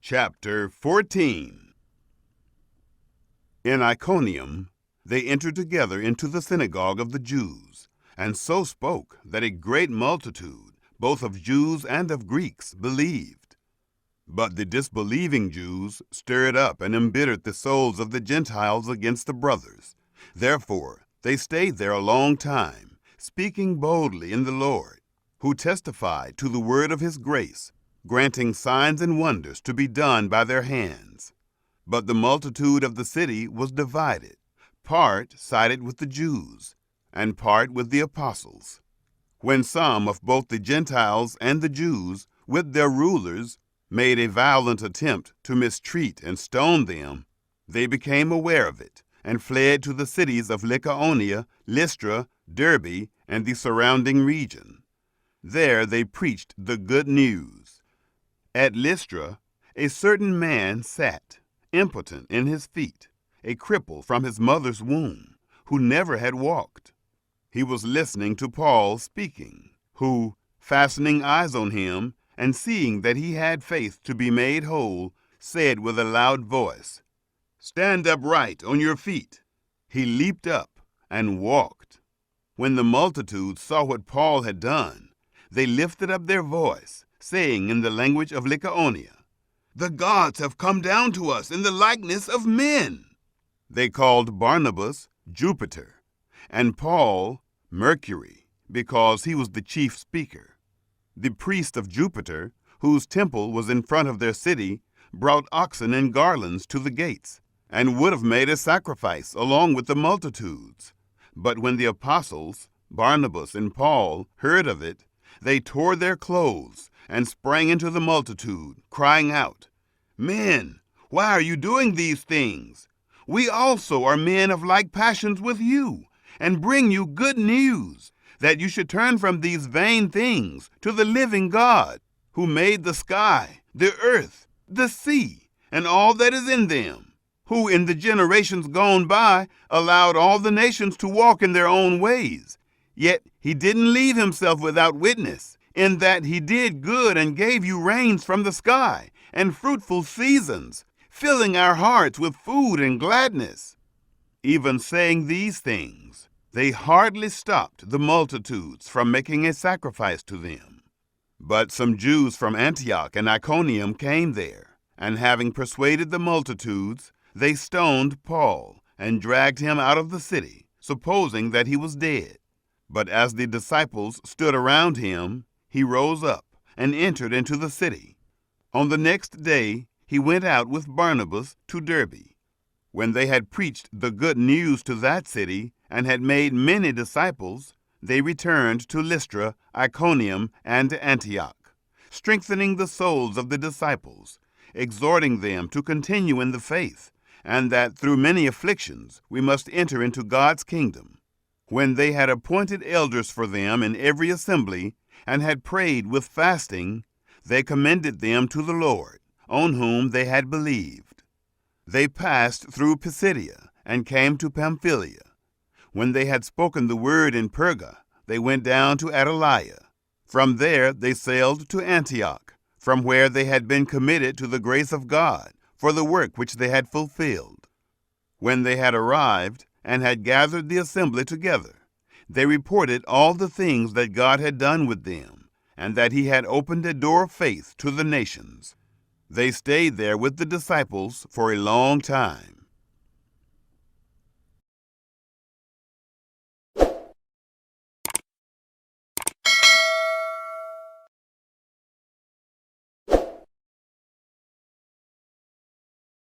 Chapter 14. In Iconium, they entered together into the synagogue of the Jews, and so spoke that a great multitude, both of Jews and of Greeks, believed. But the disbelieving Jews stirred up and embittered the souls of the Gentiles against the brothers. Therefore, they stayed there a long time, speaking boldly in the Lord, who testified to the word of his grace, granting signs and wonders to be done by their hands. But the multitude of the city was divided. Part sided with the Jews, and part with the apostles. When some of both the Gentiles and the Jews, with their rulers, made a violent attempt to mistreat and stone them, they became aware of it, and fled to the cities of Lycaonia, Lystra, Derbe, and the surrounding region. There they preached the good news. At Lystra, a certain man sat, impotent in his feet, a cripple from his mother's womb, who never had walked. He was listening to Paul speaking, who, fastening eyes on him, and seeing that he had faith to be made whole, said with a loud voice, "Stand upright on your feet." He leaped up and walked. When the multitude saw what Paul had done, they lifted up their voice, saying in the language of Lycaonia, "The gods have come down to us in the likeness of men." They called Barnabas Jupiter, and Paul Mercury, because he was the chief speaker. The priest of Jupiter, whose temple was in front of their city, brought oxen and garlands to the gates, and would have made a sacrifice along with the multitudes. But when the apostles, Barnabas and Paul, heard of it, they tore their clothes and sprang into the multitude, crying out, "Men, why are you doing these things? We also are men of like passions with you, and bring you good news, that you should turn from these vain things to the living God, who made the sky, the earth, the sea, and all that is in them, who in the generations gone by allowed all the nations to walk in their own ways. Yet he didn't leave himself without witness, in that he did good and gave you rains from the sky and fruitful seasons, filling our hearts with food and gladness." Even saying these things, they hardly stopped the multitudes from making a sacrifice to them. But some Jews from Antioch and Iconium came there, and having persuaded the multitudes, they stoned Paul and dragged him out of the city, supposing that he was dead. But as the disciples stood around him, he rose up and entered into the city. On the next day, he went out with Barnabas to Derbe. When they had preached the good news to that city and had made many disciples, they returned to Lystra, Iconium, and Antioch, strengthening the souls of the disciples, exhorting them to continue in the faith, and that through many afflictions we must enter into God's kingdom. When they had appointed elders for them in every assembly, and had prayed with fasting, they commended them to the Lord, on whom they had believed. They passed through Pisidia and came to Pamphylia. When they had spoken the word in Perga, they went down to Attalia. From there they sailed to Antioch, from where they had been committed to the grace of God for the work which they had fulfilled. When they had arrived and had gathered the assembly together, they reported all the things that God had done with them, and that he had opened a door of faith to the nations. They stayed there with the disciples for a long time,